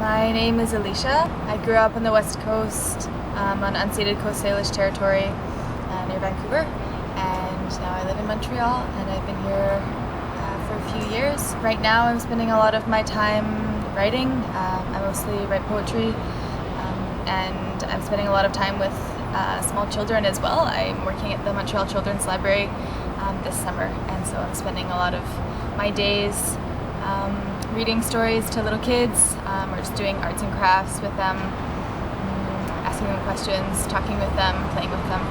My name is Alicia. I grew up on the West Coast, on unceded Coast Salish territory near Vancouver, and now I live in Montreal, and I've been here for a few years. Right now I'm spending a lot of my time writing. I mostly write poetry, and I'm spending a lot of time with small children as well. I'm working at the Montreal Children's Library this summer, and so I'm spending a lot of my days reading stories to little kids, or just doing arts and crafts with them, asking them questions, talking with them, playing with them.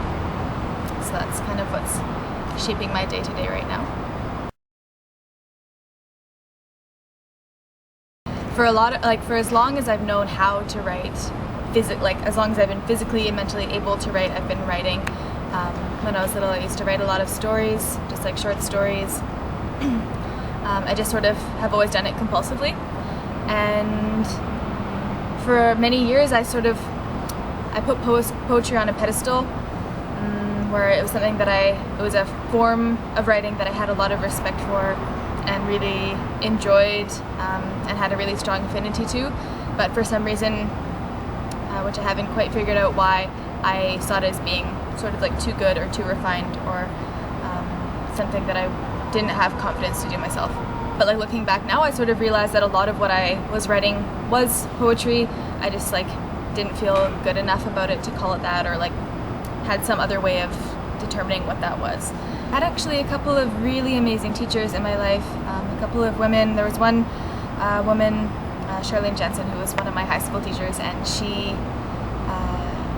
So that's kind of what's shaping my day-to-day right now. For as long as I've known how to write, as long as I've been physically and mentally able to write, I've been writing. When I was little, I used to write a lot of stories, just like short stories. I just sort of have always done it compulsively, and for many years I put poetry on a pedestal, where it was something that it was a form of writing that I had a lot of respect for and really enjoyed, and had a really strong affinity to. But for some reason, which I haven't quite figured out why, I saw it as being sort of like too good or too refined, or something that I didn't have confidence to do myself. But like looking back now, I sort of realized that a lot of what I was writing was poetry. I just didn't feel good enough about it to call it that, or had some other way of determining what that was. I had actually a couple of really amazing teachers in my life, a couple of women. There was one woman, Charlene Jensen, who was one of my high school teachers, and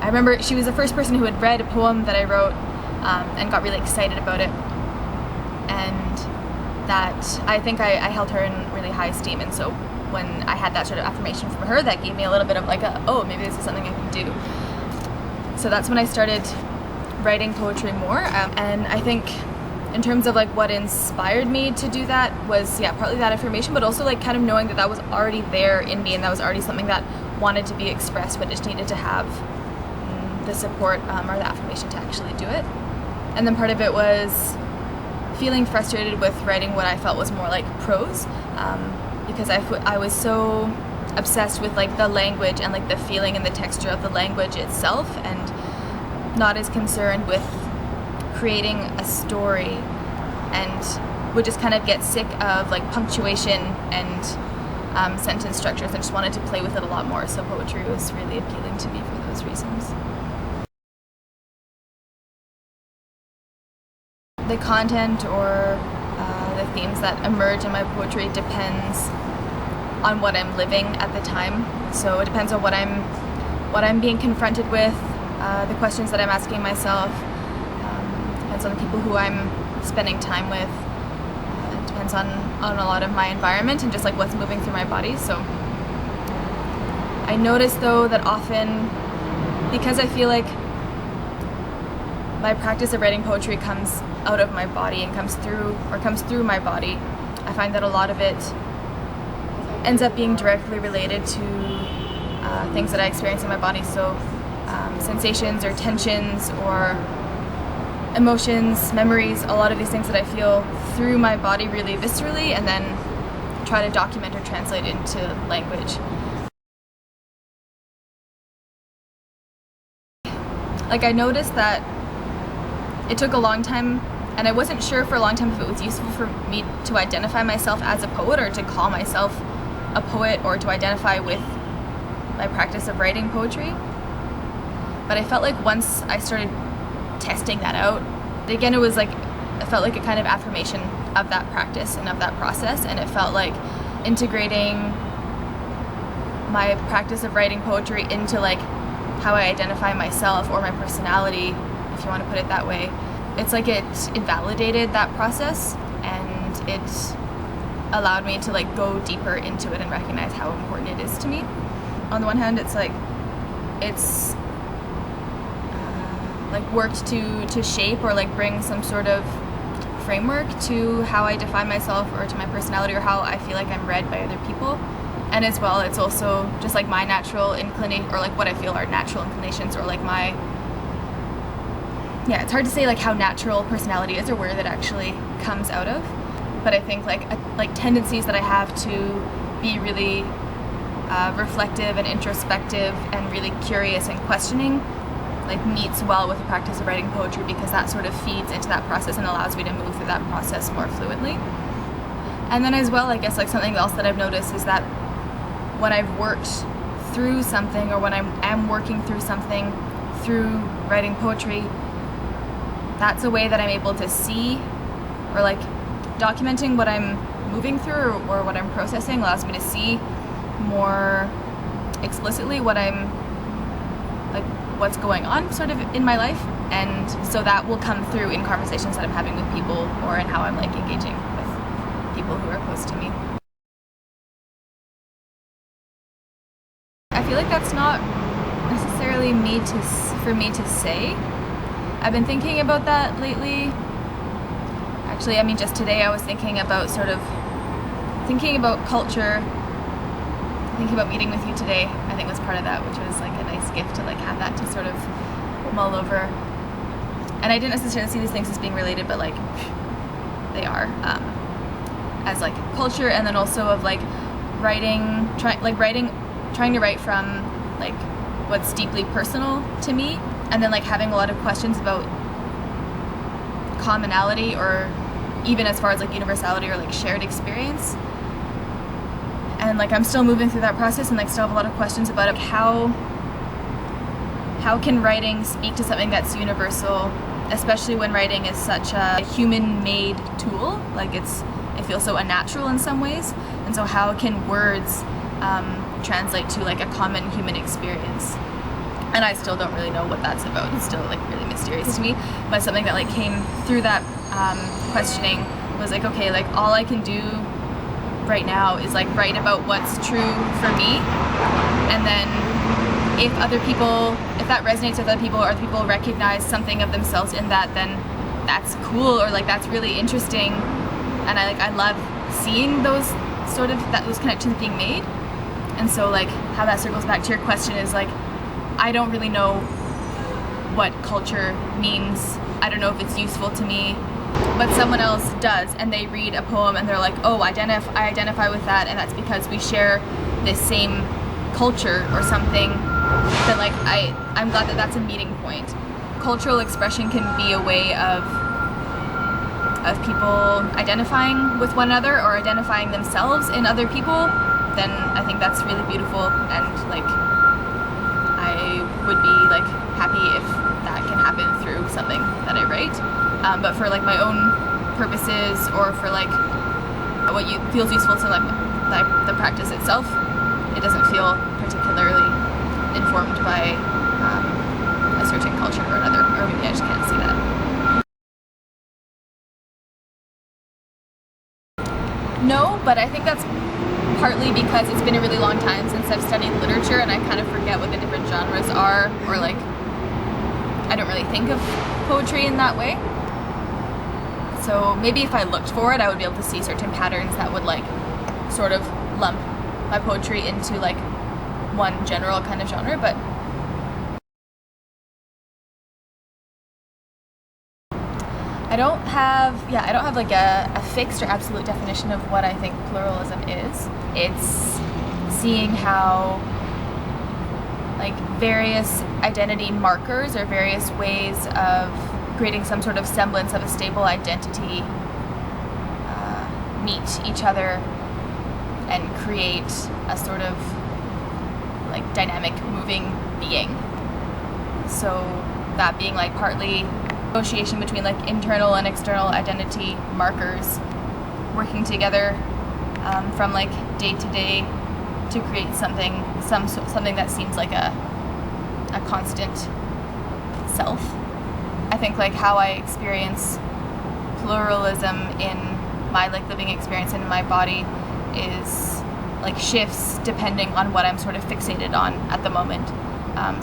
I remember she was the first person who had read a poem that I wrote and got really excited about it. And that, I think I held her in really high esteem, and so when I had that sort of affirmation from her, that gave me a little bit of oh, maybe this is something I can do. So that's when I started writing poetry more, and I think in terms of what inspired me to do that was, partly that affirmation, but also kind of knowing that was already there in me, and that was already something that wanted to be expressed, but just needed to have the support or the affirmation to actually do it. And then part of it was feeling frustrated with writing what I felt was more like prose, because I was so obsessed with the language and the feeling and the texture of the language itself, and not as concerned with creating a story, and would just kind of get sick of punctuation and sentence structures, and just wanted to play with it a lot more. So poetry was really appealing to me for those reasons. The content or the themes that emerge in my poetry depends on what I'm living at the time. So it depends on what I'm being confronted with, the questions that I'm asking myself. Depends on the people who I'm spending time with. It depends on a lot of my environment and just what's moving through my body. So I notice though that often, because I feel like my practice of writing poetry comes out of my body and comes through my body, I find that a lot of it ends up being directly related to things that I experience in my body. So sensations or tensions or emotions, memories, a lot of these things that I feel through my body really viscerally, and then try to document or translate into language. I noticed that it took a long time, and I wasn't sure for a long time if it was useful for me to identify myself as a poet, or to call myself a poet, or to identify with my practice of writing poetry. But I felt once I started testing that out, again, it felt like a kind of affirmation of that practice and of that process, and it felt like integrating my practice of writing poetry into how I identify myself, or my personality, if you want to put it that way. It's it invalidated that process, and it allowed me to go deeper into it and recognize how important it is to me. On the one hand, it's worked to shape or bring some sort of framework to how I define myself, or to my personality, or how I feel I'm read by other people. And as well, it's also just my natural inclination, or what I feel are natural inclinations, or my it's hard to say how natural personality is, or where that actually comes out of. But I think tendencies that I have to be really reflective and introspective and really curious and questioning, like meets well with the practice of writing poetry, because that sort of feeds into that process and allows me to move through that process more fluidly. And then as well, I guess like something else that I've noticed is that when I've worked through something, or when I am working through something through writing poetry, that's a way that I'm able to see, or like documenting what I'm moving through or what I'm processing allows me to see more explicitly what's going on sort of in my life, and so that will come through in conversations that I'm having with people, or in how I'm like engaging with people who are close to me. I feel like that's not necessarily for me to say. I've been thinking about that lately. Actually, I mean, just today I was thinking about culture. Thinking about meeting with you today, I think was part of that, which was like a nice gift to like have that to sort of mull over. And I didn't necessarily see these things as being related, but like they are, as like culture, and then also of like trying to write from like what's deeply personal to me, and then like having a lot of questions about commonality, or even as far as like universality or like shared experience. And like I'm still moving through that process, and like still have a lot of questions about it. How can writing speak to something that's universal, especially when writing is such a human-made tool? Like it feels so unnatural in some ways, and so how can words translate to like a common human experience? And I still don't really know what that's about. It's still like really mysterious to me. But something that like came through that questioning was like, okay, like all I can do right now is like write about what's true for me, and then if that resonates with other people, or other people recognize something of themselves in that, then that's cool, or like that's really interesting, and I love seeing those connections being made. And so like how that circles back to your question is like, I don't really know what culture means. I don't know if it's useful to me, but someone else does, and they read a poem and they're like, oh, I identify with that, and that's because we share this same culture or something. Then like I'm glad that that's a meeting point. Cultural expression can be a way of people identifying with one another, or identifying themselves in other people. Then I think that's really beautiful, and like I would be like happy if that can happen through something that I write. But for like my own purposes, or for like what feels useful to like the practice itself, it doesn't feel particularly informed by a certain culture or another, or maybe I just can't see that. No, but I think that's partly because it's been a really long time since I've studied literature, and I kind of forget what the different genres are, or like I don't really think of poetry in that way. So maybe if I looked for it, I would be able to see certain patterns that would like sort of lump my poetry into like one general kind of genre, but I don't have like a fixed or absolute definition of what I think pluralism is. It's seeing how like various identity markers, or various ways of creating some sort of semblance of a stable identity meet each other and create a sort of like dynamic moving being. So that being like partly negotiation between like internal and external identity markers working together from like day to day to create something that seems like a constant self. I think like how I experience pluralism in my like living experience in my body is like shifts depending on what I'm sort of fixated on at the moment.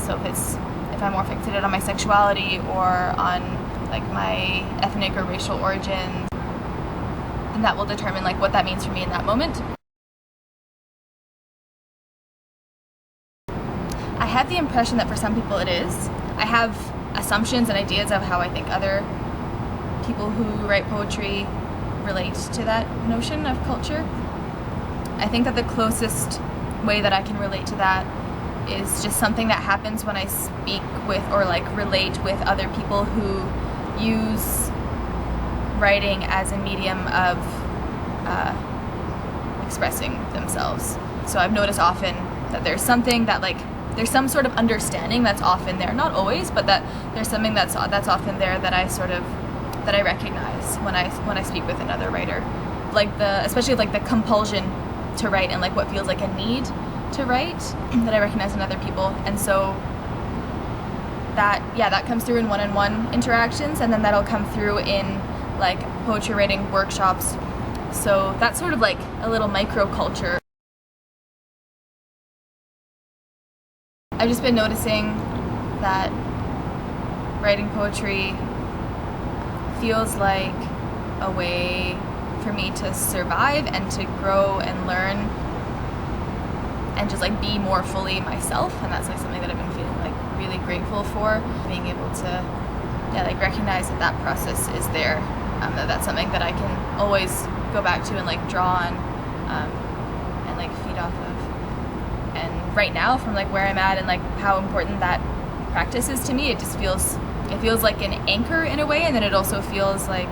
So if I'm more fixated on my sexuality, or on like my ethnic or racial origins, then that will determine like what that means for me in that moment. I have the impression that for some people it is. I have assumptions and ideas of how I think other people who write poetry relate to that notion of culture. I think that the closest way that I can relate to that is just something that happens when I speak with or like relate with other people who use writing as a medium of expressing themselves. So I've noticed often that there's something that like there's some sort of understanding that's often there, not always, but that there's something that's often there that I recognize when I speak with another writer, like especially like the compulsion to write and like what feels like a need to write that I recognize in other people. And so that comes through in one-on-one interactions, and then that'll come through in like poetry writing workshops. So that's sort of like a little microculture. I've just been noticing that writing poetry feels like a way for me to survive and to grow and learn and just like be more fully myself, and that's like something that I've been feeling like really grateful for, being able to like recognize that process is there, that's something that I can always go back to and like draw on and like feed off of. And right now, from like where I'm at and like how important that practice is to me, it feels like an anchor in a way, and then it also feels like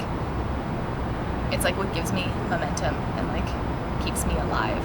it's like what gives me momentum and like keeps me alive.